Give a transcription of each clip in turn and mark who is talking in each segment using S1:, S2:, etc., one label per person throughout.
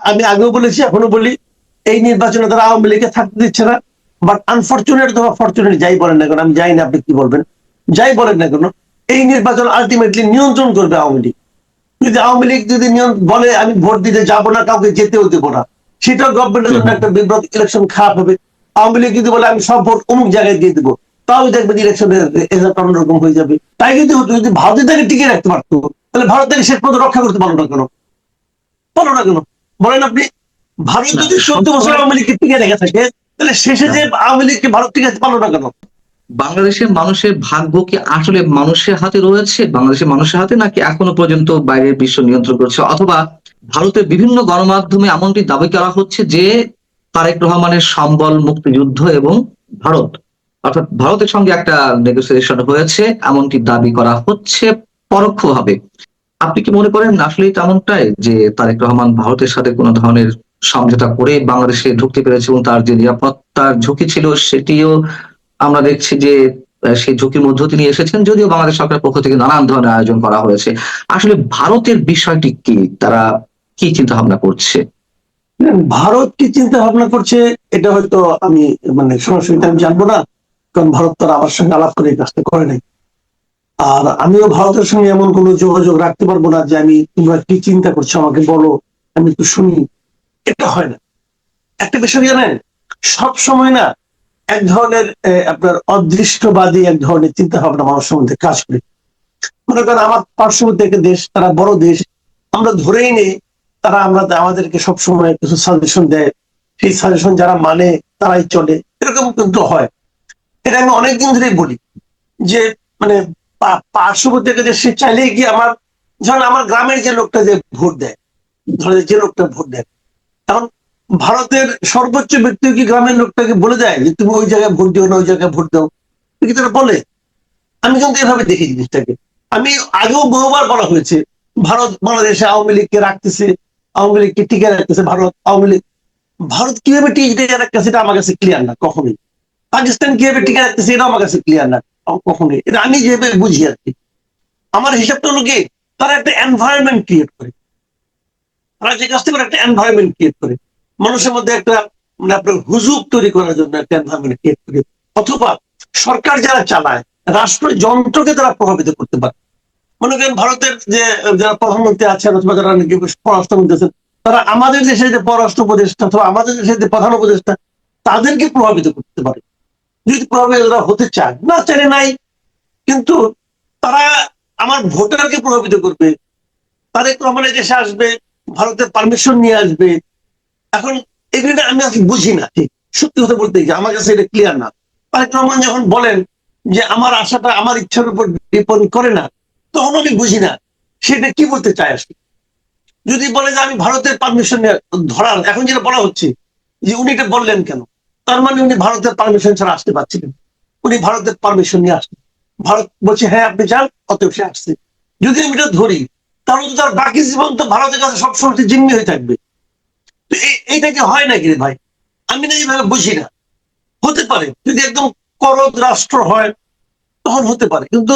S1: আমি আগেও বলেছি, এখনো বলি, এই নির্বাচনে তারা আওয়ামী লীগকে থাকতে দিচ্ছে না। বাট আনফর্চুনেট অথবা ফর্চুনেট যাই বলেন না কেন, আমি জানি না আপনি কি বলবেন, যাই বলেন না কেন, এই নির্বাচন আলটিমেটলি নিয়ন্ত্রণ করবে আওয়ামী লীগ। যদি আওয়ামী লীগ যদি বলে আমি ভোট দিতে যাবো না, কাউকে যেতেও দেবো না, সেটাও গভর্নমেন্টের জন্য একটা বিব্রত, ইলেকশন খারাপ হবে। আওয়ামী লীগ যদি বলে আমি সব ভোট অমুক জায়গায় দিয়ে দেবো, তাও দেখবেন ইলেকশনের রেজাল্ট অন্যরকম হয়ে যাবে। তাই কিন্তু যদি ভারতের তাকে টিকে রাখতে পারতো, তাহলে ভারত তাকে শেষ পর্যন্ত রক্ষা করতে পারলো না কেন? পারলো না কেন বলেন আপনি? ভারত যদি 14 বছর আওয়ামী লীগকে টিকে রেখে থাকে, তাহলে শেষে যে আওয়ামী লীগকে ভারত টিকে পারলো না কেন?
S2: বাংলাদেশের মানুষের ভাগ্য কি আসলে মানুষের হাতে রয়েছে, বাংলাদেশের মানুষের হাতে, নাকি এখনো পর্যন্ত বাইরের বিশ্ব নিয়ন্ত্রণ করছে? অথবা ভারতের বিভিন্ন গণমাধ্যমে এমনটি দাবি করা হচ্ছে যে তারেক রহমানের সম্বল মুক্তিযুদ্ধ এবং ভারত, অর্থাৎ ভারতের সঙ্গে একটা নেগোসিয়েশন হয়েছে, এমনটি দাবি করা হচ্ছে পরোক্ষভাবে। আপনি কি মনে করেন আসলে তেমনটাই, যে তারেক রহমান ভারতের সাথে কোনো ধরনের সমঝোতা করে বাংলাদেশে ঢুকতে পেরেছে এবং তার যে নিরাপত্তার ঝুঁকি ছিল সেটিও আমরা দেখছি যে সেই ঝুঁকির মধ্য তিনি এসেছেন, যদিও বাংলাদেশ সরকারের পক্ষ থেকে নানান ধরনের আয়োজন করা হয়েছে। আসলে ভারতের বিষয়টি কি, তারা কি চিন্তা ভাবনা করছে?
S1: ভারত কি চিন্তা ভাবনা করছে এটা হয়তো আমি মানে সরাসরি আমি জানবো না, কারণ ভারত তারা আমার সঙ্গে আলাপ করে এই কাজটা করে নাই। আর আমিও ভারতের সঙ্গে এমন কোনো যোগাযোগ রাখতে পারবো না যে আমি তোমরা কি চিন্তা করছো আমাকে বলো, আমি একটু শুনি। এটা হয় না। একটা বিষয় জানেন, সব সময় না এক ধরনের আপনার অদৃষ্টবাদী এক ধরনের চিন্তা ভাবনা মানুষের মধ্যে কাজ করে। মনে করেন আমার পার্শ্ববর্তী একটা দেশ, তারা বড় দেশ, আমরা ধরেই নেই তারা আমাদেরকে সবসময় কিছু সাজেশন দেয়, সেই সাজেশন যারা মানে তারাই চলে, এরকম কিন্তু হয়। এটা আমি অনেকদিন ধরেই বলি যে মানে পার্শ্ববর্তী একটা দেশ সে চাইলেই কি আমার, ধরেন আমার গ্রামের যে লোকটা যে ভোট দেয়, ধরেন যে লোকটা ভোট দেয়, এখন ভারতের সর্বোচ্চ ব্যক্তি কি গ্রামের লোকটাকে বলে দেয় যে তুমি ওই জায়গায় ভোট দিও না, ওই জায়গায় ভোট দাও? কি তারা বলে? আমি কিন্তু এভাবে দেখি জিনিসটাকে। আমি আগেও বহুবার বলা হয়েছে ভারত বাংলাদেশে আওয়ামী লীগকে রাখতেছে, আওয়ামী লীগকে টিকে রাখতেছে ভারত। আওয়ামী লীগ ভারত কিভাবে টিকে রাখতেছে এটা আমার কাছে ক্লিয়ার না কখনোই। পাকিস্তান কিভাবে টিকে রাখতেছে এটা আমার কাছে ক্লিয়ার না কখনোই। এটা আমি যেভাবে বুঝি আর কি, আমার হিসাবটা হলো কি, তারা একটা এনভায়রনমেন্ট ক্রিয়েট করে, তারা যে কাজটা করে একটা এনভায়রনমেন্ট ক্রিয়েট করে মানুষের মধ্যে একটা মানে আপনার হুজুগ তৈরি করার জন্য একটা এনভায়রনমেন্ট ক্রিয়েট করে, অথবা সরকার যারা চালায় রাষ্ট্র যন্ত্রকে তারা প্রভাবিত করতে পারে। মনে করেন ভারতের যে যারা প্রধানমন্ত্রী আছেন অথবা যারা নাকি পররাষ্ট্রমন্ত্রী আছেন, তারা আমাদের দেশের যে পররাষ্ট্র উপদেষ্টা অথবা আমাদের দেশের যে প্রধান উপদেষ্টা তাদেরকে প্রভাবিত করতে পারে, যদি প্রভাবিত হতে চায়, না চাইলে নাই। কিন্তু তারা আমার ভোটারকে প্রভাবিত করবে, তারেক রহমানের দেশে আসবে, ভারতের পারমিশন নিয়ে আসবে। এখন এগুলো আমি আজকে বুঝি না, ঠিক সত্যি কথা বলতে যে আমার কাছে এটা ক্লিয়ার না। তারেক রহমান যখন বলেন যে আমার আশাটা আমার ইচ্ছার উপর ডিপেন্ড করে না, তখন আমি বুঝি না সেটা কি বলতে চায় আসলে। যদি বলে যে আমি ভারতের পারমিশন ধরার, এখন যেটা বলা হচ্ছে যে উনি এটা বললেন কেন, তার মানে উনি ভারতের পারমিশন ছাড়া আসতে পারছিলেন, উনি ভারতের পারমিশন নিয়ে আসছেন, ভারত বলছে হ্যাঁ আপনি যান, অতএব সে আসছে। যদি আমি এটা ধরি, তাহলে তো তার বাকি জীবন তো ভারতের কাছে সবসময় জিম্মি হয়ে থাকবে। তো এইটা কি হয় নাকি রে ভাই? আমি না এইভাবে বুঝি না। হতে পারে যদি একদম করদ রাষ্ট্র হয় তখন হতে পারে, কিন্তু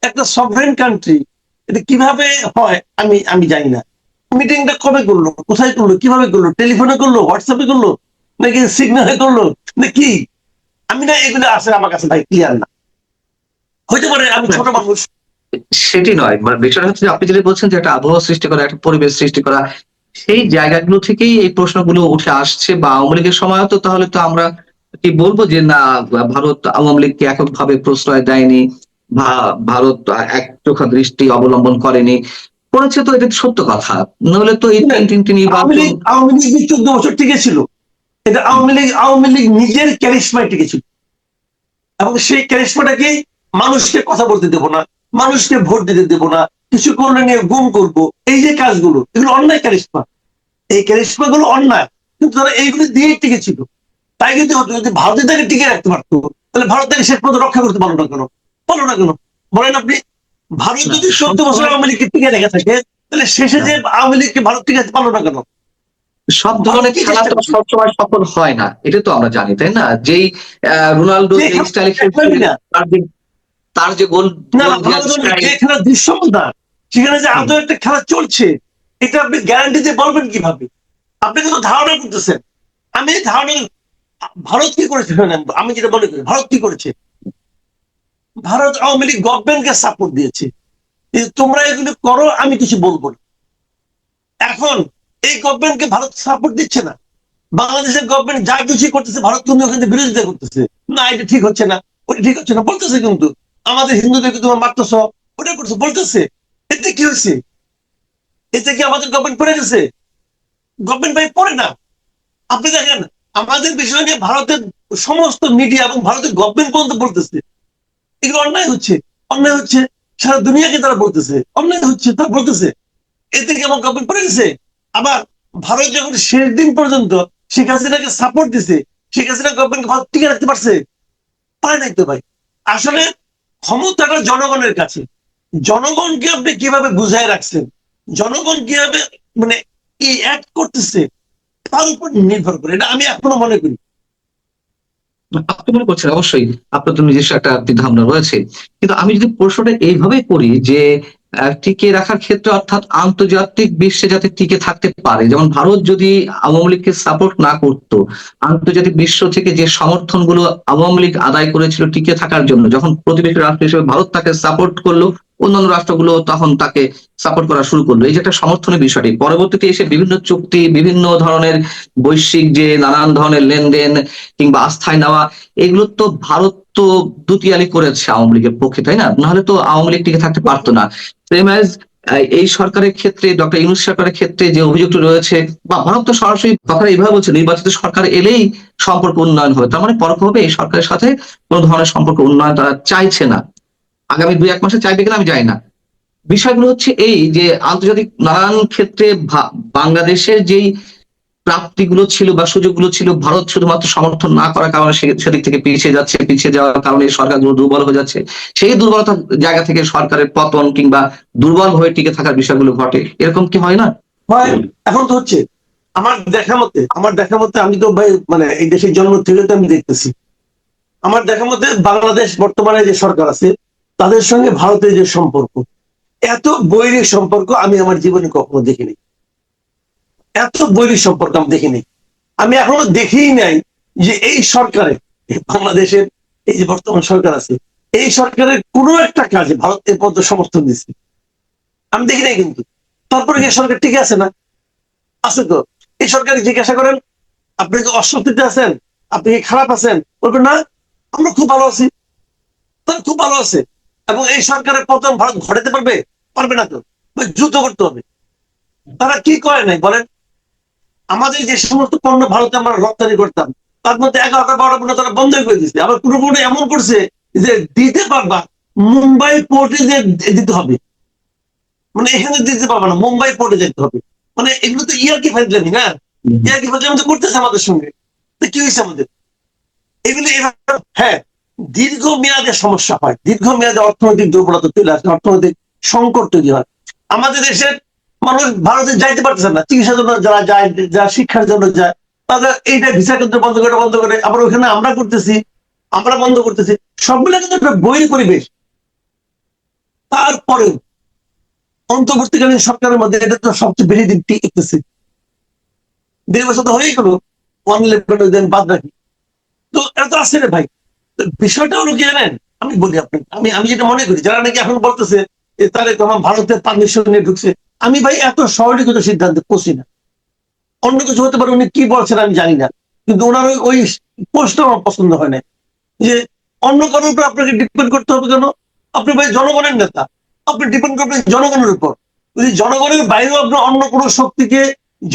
S1: একটা সভরেন কান্ট্রি এটা কিভাবে হয় আমি জানি না। মিটিংটা কবে করলো, কোথায় করলো, কিভাবে করলো, টেলিফোনে করলো, হোয়াটসঅ্যাপে করলো, নাকি সিগনালে করলো, নাকি? আমি না এগুলো আসলে আমার কাছে ভাই ক্লিয়ার না। হইতে পারে আমি ছোট মানুষ।
S2: সেটি নয়, মানে বিষয়টা হচ্ছে যে আপনি যেটা বলছেন যে একটা আবহাওয়া সৃষ্টি করা, একটা পরিবেশ সৃষ্টি করা, সেই জায়গাগুলো থেকেই এই প্রশ্নগুলো উঠে আসছে। বা আওয়ামী লীগের সময় তো তাহলে তো আমরা কি বলবো যে না, ভারত আওয়ামী লীগকে এককভাবে প্রশ্রয় দেয়নি, বা ভারত এক চোখা দৃষ্টি অবলম্বন করেনি, করেছে তো এটা সত্য কথা। নইলে তো এই তিনটি নির্বাচন।
S1: আওয়ামী লীগ 14 বছর টিকে ছিল, এটা আওয়ামী লীগ নিজের ক্যারিশমায় টিকেছিল, এবং সেই ক্যারিশমাটাকে মানুষকে কথা বলতে দেবো না, মানুষকে ভোট দিতে দেবো না, কিছু করলে নিয়ে গুম করবো, এই যে কাজগুলো এগুলো অন্যায় ক্যারিশমা, এই ক্যারিশমা গুলো অন্যায়। কিন্তু তারা এইগুলো দিয়েই টিকেছিল। তাই কিন্তু যদি ভারতে তাকে টিকে রাখতে পারতো, তাহলে ভারত তাকে শেষ পর্যন্ত রক্ষা করতে পারলো না কেন? পারলো না কেন বলেন আপনি? ভারত যদি 14 বছর আওয়ামী লীগকে টিকে রেখে থাকে, তাহলে শেষে যে আওয়ামী লীগকে ভারত টিকে রাখতে পারলো না কেন?
S2: সব ধরনের খেলা তো সবসময় সফল হয় না, এটা তো আমরা জানি, তাই না? যেই রোনাল্ডো যে স্টাইলে তার যে গোল,
S1: খেলার দৃশ্যমান না, সেখানে যে আদৌ একটা খেলা চলছে, এটা আপনি গ্যারান্টি দিয়ে বলবেন কিভাবে? আপনি কিন্তু ধারণা করতেছেন। আমি ধারণা, ভারত কি করেছে শুনেন, আমি যেটা মনে করি ভারত কি করেছে, ভারত আওয়ামী লীগ গভর্নমেন্টকে সাপোর্ট দিয়েছে, তোমরা এগুলো করো, আমি কিছু বলবো না। এখন এই গভর্নমেন্টকে ভারত সাপোর্ট দিচ্ছে না, বাংলাদেশের গভর্নমেন্ট যা কিছু করতেছে ভারত কিন্তু ওখানে বিরোধিতা করতেছে, না এটা ঠিক হচ্ছে না, ওটা ঠিক হচ্ছে না বলতেছে, কিন্তু আমাদের হিন্দুদেরকে তোমার মারতেছ, ওটা করছে বলতেছে। এতে কি হয়েছে? এতে কি আমাদের গভর্নমেন্ট পড়ে গেছে? গভর্নমেন্ট ভাই পড়ে না। আপনি দেখেন আমাদের বিষয় নিয়ে ভারতের সমস্ত মিডিয়া এবং ভারতের গভর্নমেন্ট পর্যন্ত বলতেছে এগুলো অন্যায় হচ্ছে, অন্যায় হচ্ছে, সারা দুনিয়াকে তারা বলতেছে অন্যায় হচ্ছে, তারা বলতেছে। এতে কি আমার গভর্নমেন্ট পড়ে গেছে? আবার ভারত যখন শেষ দিন পর্যন্ত শেখ হাসিনাকে সাপোর্ট দিছে, শেখ হাসিনা গভর্নমেন্ট ভারত টিকে রাখতে পারছে? পারে নাই তো ভাই। আসলে ক্ষমতাটা জনগণের কাছে, জনগণকে আপনি কিভাবে বুঝায় রাখছেন, জনগণ কিভাবে মানে কি অ্যাক্ট করতেছে তার উপর নির্ভর করে, এটা আমি এখনো মনে করি।
S2: আপনি মনে করছেন অবশ্যই আপনার তো নিজস্ব একটা চিন্তা ভাবনা রয়েছে, কিন্তু আমি যদি প্রশ্নটা এইভাবে করি যে টিকে রাখার ক্ষেত্রে অর্থাৎ আন্তর্জাতিক বিশ্বে যাতে টিকে থাকতে পারে, যেমন ভারত যদি আওয়ামী লীগকে সাপোর্ট না করতো, আন্তর্জাতিক বিশ্ব থেকে যে সমর্থন গুলো আওয়ামী লীগ আদায় করেছিল টিকে থাকার জন্য, যখন প্রতিবেশী রাষ্ট্র হিসেবে ভারত তাকে সাপোর্ট করলো, অন্যান্য রাষ্ট্রগুলো তখন তাকে সাপোর্ট করা শুরু করলো। এই যে একটা সমর্থনের বিষয়টি পরবর্তীতে এসে বিভিন্ন চুক্তি, বিভিন্ন ধরনের বৈশ্বিক যে নানান ধরনের লেনদেন কিংবা আস্থায় নেওয়া, এগুলো তো ভারত তো দুতিয়ালি করেছে আওয়ামী লীগের পক্ষে, তাই না? নাহলে তো আওয়ামী লীগ টিকে থাকতে পারতো না। সেম অ্যাজ এই সরকারের ক্ষেত্রে, ডক্টর ইউনূস সরকারের ক্ষেত্রে যে অভিযোগটি রয়েছে, বা ভারত তো সরাসরি কথা এইভাবে বলছে নির্বাচিত সরকার এলেই সম্পর্ক উন্নয়ন হবে, তার মানে পরোক্ষভাবে এই সরকারের সাথে কোনো ধরনের সম্পর্ক উন্নয়ন তারা চাইছে না, আগামী 2-1 মাসে চাইবে কিনা আমি জানি না। বিষয়গুলো হচ্ছে এই যে আন্তর্জাতিক নানান ক্ষেত্রে বাংলাদেশের যেই প্রাপ্তিগুলো ছিল বা সুযোগগুলো ছিল, ভারত শুধুমাত্র সমর্থন না করার কারণে সেদিক থেকে পিছিয়ে যাচ্ছে, পিছিয়ে যাওয়ার কারণে সরকারগুলো দুর্বল হয়ে যাচ্ছে। সেই দুর্বলতার জায়গা থেকে সরকারের পতন কিংবা দুর্বল হয়ে টিকে থাকার বিষয়গুলো ঘটে, এরকম কি হয় না?
S1: হয়, এখন তো হচ্ছে। আমার দেখা মতে আমি তো ভাই মানে এই দেশের জন্ম থেকে তো আমি দেখতেছি, আমার দেখা মতে বাংলাদেশ বর্তমানে যে সরকার আছে তাদের সঙ্গে ভারতের যে সম্পর্ক, এত বৈরী সম্পর্ক আমি আমার জীবনে কখনো দেখিনি। এত বৈরী সম্পর্ক আমি দেখিনি, আমি এখনো দেখিই নাই যে এই সরকারে, বাংলাদেশের এই যে বর্তমান সরকার আছে, এই সরকারের কোনো একটা কাজে ভারত এর পর্যন্ত সমর্থন দিচ্ছে আমি দেখি নাই। কিন্তু তারপরে কি সরকার টিকে আছে না? আছে তো। এই সরকারকে জিজ্ঞাসা করেন আপনি কি অস্বস্তিতে আছেন, আপনি কি খারাপ আছেন, বলবেন না আমরা খুব ভালো আছি, তারা খুব ভালো আছে। এবং এই সরকারের পতন ভারত ঘটাতে পারবে? পারবে না তো, যুদ্ধ করতে হবে। তারা কি করে নাই বলেন? আমাদের যে সমস্ত পণ্য ভারতে আমরা রপ্তানি করতাম তার মধ্যে 11টা-12টা পণ্য তারা বন্ধ করে দিচ্ছে, আবার কোনো পণ্য এমন করছে যে দিতে পারবা মুম্বাই পোর্টে যে দিতে হবে, মানে এখানে দিতে পারবা না, মুম্বাই পোর্টে যেতে হবে। মানে এগুলো তো ইয়ার্কি ফাজলামি না, ইয়ার্কি ফাজলামি তো করতেছে আমাদের সঙ্গে। তো কি হয়েছে আমাদের এগুলো? হ্যাঁ, দীর্ঘমেয়াদে সমস্যা হয়, দীর্ঘমেয়াদে অর্থনৈতিক দুর্বলতা চলে আসে, অর্থনৈতিক সংকট তৈরি হয়। আমাদের দেশের মানুষ ভারতে যাইতে পারতেছে না, চিকিৎসার জন্য যারা যায়, যারা শিক্ষার জন্য যায়, তাদের এইটা ভিসা কেন্দ্র বন্ধ করে আবার ওখানে আমরা করতেছি, আমরা বন্ধ করতেছি, সবগুলো কিন্তু একটা বৈরী পরিবেশ। তারপরেও অন্তর্বর্তীকালীন সরকারের মধ্যে এটা তো সবচেয়ে বেশি দিন টিকতেছে, 1.5 বছর তো হয়েই গেল, 111 বাদ রাখি, তো এটা তো আসছে রে ভাই। বিষয়টা হলো কি জানেন, আমি বলি আপনি, আমি যেটা মনে করি, যারা নাকি এখন বলতেছে তারে তোমার ভারতের পারমিশন নিয়ে ঢুকছে, আমি ভাই এত সরলীকৃত সিদ্ধান্তে পৌঁছি না। অন্য কিছু হতে পারে, উনি কি বলছেন আমি জানি না, কিন্তু ওনার ওই পোস্ট আমার পছন্দ হয় না, যে অন্য কারোর উপর আপনাকে ডিপেন্ড করতে হবে কেন? আপনি ভাই জনগণের নেতা, আপনি ডিপেন্ড করবেন জনগণের উপর। যদি জনগণের বাইরেও আপনি অন্য কোনো শক্তিকে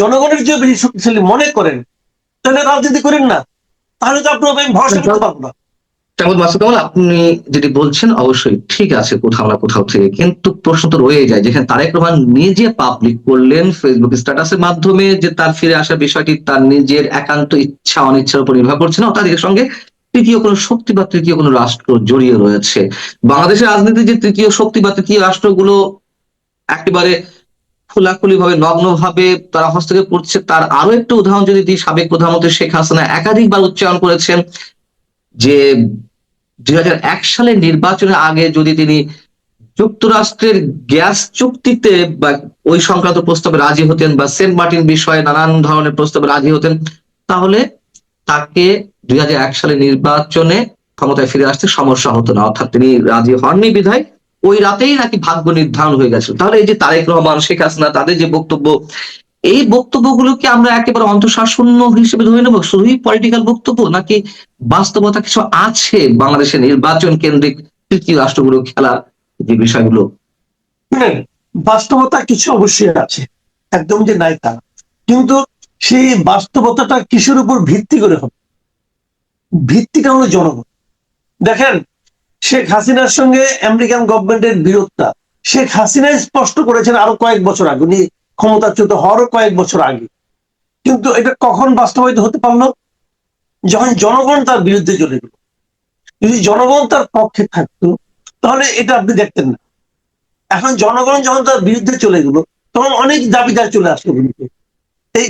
S1: জনগণের চেয়ে বেশি শক্তিশালী মনে করেন, তাহলে রাজনীতি করেন না, তাহলে তো আপনার আমি ভরসা করতে পারবো না।
S2: মাসুদ কামাল, আপনি যেটি বলছেন অবশ্যই ঠিক আছে কোথাও না কোথাও থেকে, কিন্তু প্রশ্ন তো রয়ে যায়, যেখানে তারেক রহমান নিজে পাবলিক করলেন ফেসবুক স্ট্যাটাসের মাধ্যমে যে তার ফিরে আসার বিষয়টি তার নিজের একান্ত ইচ্ছা অনিচ্ছার উপর নির্ভর করছে না, তাদের সঙ্গে তৃতীয় কোনো শক্তি বা তৃতীয় কোনো রাষ্ট্র জড়িয়ে রয়েছে। বাংলাদেশের রাজনীতি যে তৃতীয় শক্তি বা তৃতীয় রাষ্ট্রগুলো একেবারে খোলাখুলি ভাবে নগ্ন ভাবে তারা হস্তক্ষেপ করছে, তার আরো একটা উদাহরণ যদি দিই, সাবেক প্রধানমন্ত্রী শেখ হাসিনা একাধিকবার উচ্চারণ করেছেন যে 2001 সালের নির্বাচনের আগে যদি তিনি যুক্তরাষ্ট্রের গ্যাস চুক্তিতে বা ওই সংক্রান্ত প্রস্তাবে রাজি হতেন বা সেন্ট মার্টিন বিষয়ে নানান ধরনের প্রস্তাবে রাজি হতেন, তাহলে তাকে 2001 সালে নির্বাচনে ক্ষমতায় ফিরে আসতে সমস্যা হতো না। অর্থাৎ তিনি রাজি হননি বিধায় ওই রাতেই নাকি ভাগ্য নির্ধারণ হয়ে গেছিল। তাহলে এই যে তারেক রহমান, শেখ হাসিনা, তাদের যে বক্তব্য, এই বক্তব্যগুলোকে আমরা একেবারে অন্তঃসারশূন্য হিসেবে ধরে নেব, শুধুই পলিটিক্যাল বক্তব্য, নাকি বাস্তবতা কিছু আছে বাংলাদেশের নির্বাচন কেন্দ্রিক তৃতীয় রাষ্ট্রগুলো খেলা যে বিষয়গুলো?
S1: হ্যাঁ, বাস্তবতা কিছু অবশ্যই আছে, একদম যে নাই তা না। কিন্তু সেই বাস্তবতাটা কিসের উপর ভিত্তি করে হবে? ভিত্তিটা হলো জনগণ। দেখেন, শেখ হাসিনার সঙ্গে আমেরিকান গভর্নমেন্টের বিরোধটা শেখ হাসিনাই স্পষ্ট করেছেন আরো কয়েক বছর আগে, উনি ক্ষমতাচ্যুত হওয়ারও কয়েক বছর আগে। কিন্তু এটা কখন বাস্তবায়িত হতে পারলো? যখন জনগণ তার বিরুদ্ধে চলে গেল। যদি জনগণ তার পক্ষে থাকতো তাহলে এটা আপনি দেখতেন না। এখন জনগণ যখন তার বিরুদ্ধে চলে গেল, তখন অনেক দাবিদার চলে আসলো কিন্তু।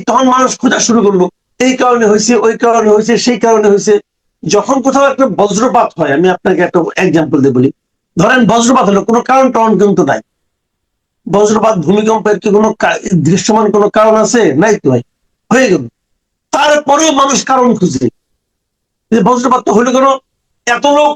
S1: তখন মানুষ খোঁজা শুরু করলো, এই কারণে হয়েছে, ওই কারণে হয়েছে, সেই কারণে হয়েছে। যখন কোথাও একটা বজ্রপাত হয়, আমি আপনাকে একটা এক্সাম্পল দিয়ে বলি। ধরেন বজ্রপাত হলো, কোনো কারণ টারণ কিন্তু নাই। বজ্রপাত, ভূমিকম্পের কি কোনো দৃশ্যমান কোনো কারণ আছে? নাই তো ভাই, হয়ে গেল। তারপরেও মানুষ কারণ খুঁজে যে বজ্রপাত তো হলো কেন, এত লোক